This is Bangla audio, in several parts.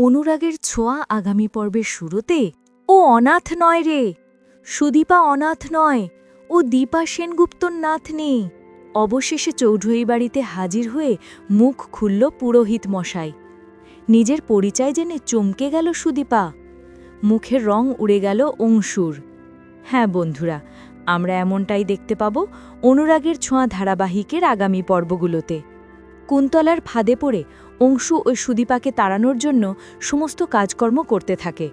অনুরাগের ছোঁয়া আগামী পর্বের শুরুতে ও অনাথ নয় রে, সুদীপা অনাথ নয়, ও দীপা সেনগুপ্তর নাতনি। অবশেষে চৌধুরী বাড়িতে হাজির হয়ে মুখ খুলল পুরোহিত মশাই। নিজের পরিচয় জেনে চমকে গেল সুদীপা। মুখের রং উড়ে গেল অংশুর। হ্যাঁ বন্ধুরা, আমরা এমনটাই দেখতে পাব অনুরাগের ছোঁয়া ধারাবাহিকের আগামী পর্বগুলোতে। কুন্তলার ফাঁদে পড়ে অংশু ও সুদীপাকে তাড়ানোর জন্য সমস্ত কাজকর্ম করতে থাকে,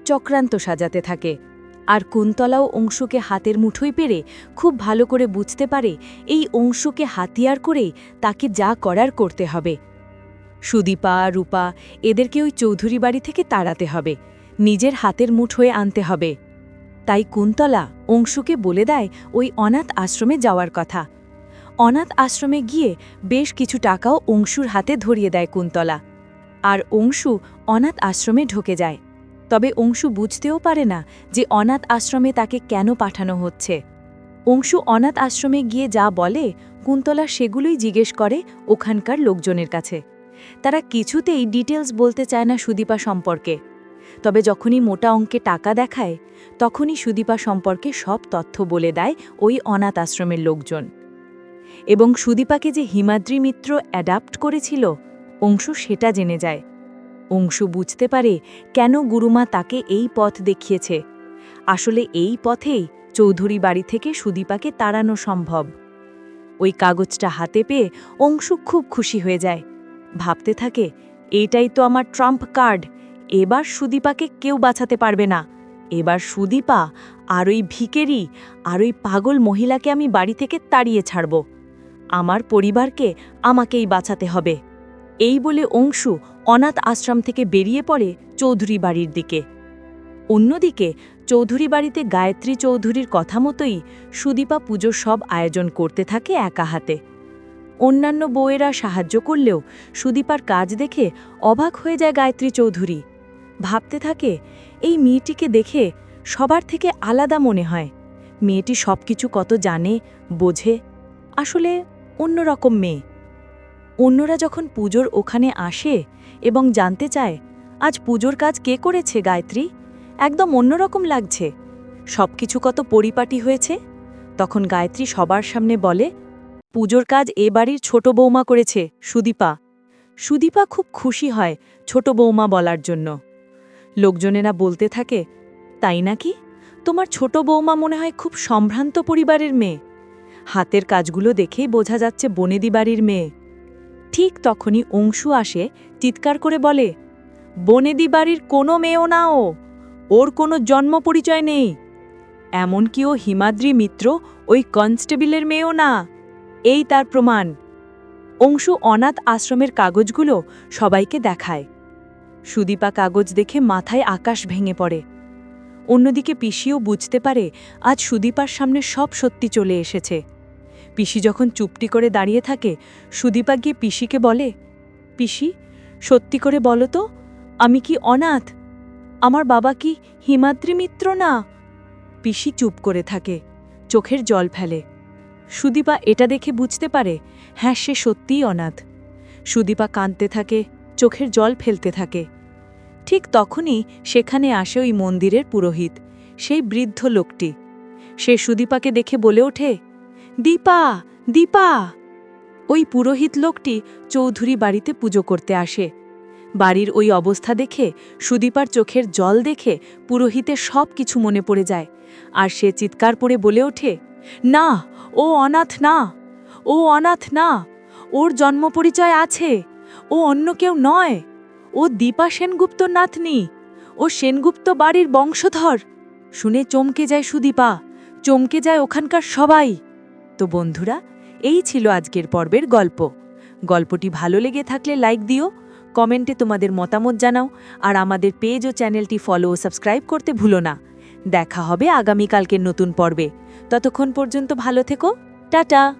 চক্রান্ত সাজাতে থাকে। আর কুন্তলাও অংশুকে হাতের মুঠোয় পেরে খুব ভালো করে বুঝতে পারে এই অংশুকে হাতিয়ার করেই তাকে যা করার করতে হবে। সুদীপা, রূপা এদেরকে ওই চৌধুরী বাড়ি থেকে তাড়াতে হবে, নিজের হাতের মুঠোয় আনতে হবে। তাই কুন্তলা অংশুকে বলে দেয় ওই অনাথ আশ্রমে যাওয়ার কথা। অনাথ আশ্রমে গিয়ে বেশ কিছু টাকাও অংশুর হাতে ধরিয়ে দেয় কুন্তলা। আর অংশু অনাথ আশ্রমে ঢুকে যায়। তবে অংশু বুঝতেও পারে না যে অনাথ আশ্রমে তাকে কেন পাঠানো হচ্ছে। অংশু অনাথ আশ্রমে গিয়ে যা বলে কুন্তলা সেগুলোই জিজ্ঞেস করে ওখানকার লোকজনের কাছে। তারা কিছুতেই ডিটেলস বলতে চায় না সুদীপা সম্পর্কে। তবে যখনই মোটা অঙ্কে টাকা দেখায় তখনই সুদীপা সম্পর্কে সব তথ্য বলে দেয় ওই অনাথ আশ্রমের লোকজন। এবং সুদীপাকে যে হিমাদ্রি মিত্র অ্যাডাপ্ট করেছিল অংশু সেটা জেনে যায়। অংশু বুঝতে পারে কেন গুরুমা তাকে এই পথ দেখিয়েছে। আসলে এই পথেই চৌধুরী বাড়ি থেকে সুদীপাকে তাড়ানো সম্ভব। ওই কাগজটা হাতে পেয়ে অংশু খুব খুশি হয়ে যায়। ভাবতে থাকে, এইটাই তো আমার ট্রাম্প কার্ড। এবার সুদীপাকে কেউ বাঁচাতে পারবে না। এবার সুদীপা আর ওই ভিকেরি আর ওই পাগল মহিলাকে আমি বাড়ি থেকে তাড়িয়ে ছাড়ব। আমার পরিবারকে আমাকেই বাঁচাতে হবে। এই বলে অংশু অনাথ আশ্রম থেকে বেরিয়ে পড়ে চৌধুরী বাড়ির দিকে। অন্যদিকে চৌধুরী বাড়িতে গায়ত্রী চৌধুরীর কথা মতোই সুদীপা পুজোর সব আয়োজন করতে থাকে একা হাতে। অন্যান্য বউয়েরা সাহায্য করলেও সুদীপার কাজ দেখে অবাক হয়ে যায় গায়ত্রী চৌধুরী। ভাবতে থাকে, এই মেয়েটিকে দেখে সবার থেকে আলাদা মনে হয়। মেয়েটি সবকিছু কত জানে, বোঝে, আসলে অন্যরকম মেয়ে। অন্যরা যখন পুজোর ওখানে আসে এবং জানতে চায় আজ পুজোর কাজ কে করেছে গায়ত্রী, একদম অন্যরকম লাগছে, সবকিছু কত পরিপাটি হয়েছে, তখন গায়ত্রী সবার সামনে বলে, পুজোর কাজ এ বাড়ির ছোট বৌমা করেছে, সুদীপা। সুদীপা খুব খুশি হয় ছোট বৌমা বলার জন্য। লোকজনেরা বলতে থাকে, তাই নাকি? তোমার ছোট বৌমা মনে হয় খুব সম্ভ্রান্ত পরিবারের মেয়ে। হাতের কাজগুলো দেখেই বোঝা যাচ্ছে বনেদি বাড়ির মেয়ে। ঠিক তখনই অংশু আসে, চিৎকার করে বলে, বনেদি বাড়ির কোনো মেয়েও না, ওর কোনো জন্ম পরিচয় নেই। এমনকি ও হিমাদ্রি মিত্র ওই কনস্টেবলের মেয়েও না। এই তার প্রমাণ। অংশু অনাথ আশ্রমের কাগজগুলো সবাইকে দেখায়। সুদীপা কাগজ দেখে মাথায় আকাশ ভেঙে পড়ে। অন্যদিকে পিসিও বুঝতে পারে আজ সুদীপার সামনে সব সত্যি চলে এসেছে। পিসি যখন চুপটি করে দাঁড়িয়ে থাকে, সুদীপা গিয়ে পিসিকে বলে, পিসি সত্যি করে বলো তো, আমি কি অনাথ? আমার বাবা কি হিমাদ্রি মিত্র না? পিসি চুপ করে থাকে, চোখের জল ফেলে। সুদীপা এটা দেখে বুঝতে পারে হ্যাঁ, সে সত্যিই অনাথ। সুদীপা কাঁদতে থাকে, চোখের জল ফেলতে থাকে। ঠিক তখনই সেখানে আসে ওই মন্দিরের পুরোহিত, সেই বৃদ্ধ লোকটি। সে সুদীপাকে দেখে বলে ওঠে, দীপা, দীপা। ওই পুরোহিত লোকটি চৌধুরী বাড়িতে পুজো করতে আসে। বাড়ির ওই অবস্থা দেখে, সুদীপার চোখের জল দেখে পুরোহিতের সব কিছু মনে পড়ে যায়। আর সে চিৎকার করে বলে ওঠে, না, ও অনাথ না, ও অনাথ না, ওর জন্ম পরিচয় আছে, ও অন্য কেউ নয়, ও দীপা সেনগুপ্ত নাতনি, ও সেনগুপ্ত বাড়ির বংশধর। শুনে চমকে যায় সুদীপা, চমকে যায় ওখানকার সবাই। তো বন্ধুরা, এই ছিল আজকের পর্বের গল্প। গল্পটি ভালো লেগে থাকলে লাইক দিও, কমেন্টে তোমাদের মতামত জানাও, আর আমাদের পেজ ও চ্যানেলটি ফলো ও সাবস্ক্রাইব করতে ভুলো না। দেখা হবে আগামীকালকের নতুন পর্বে। ততক্ষণ পর্যন্ত ভালো থেকো, টাটা।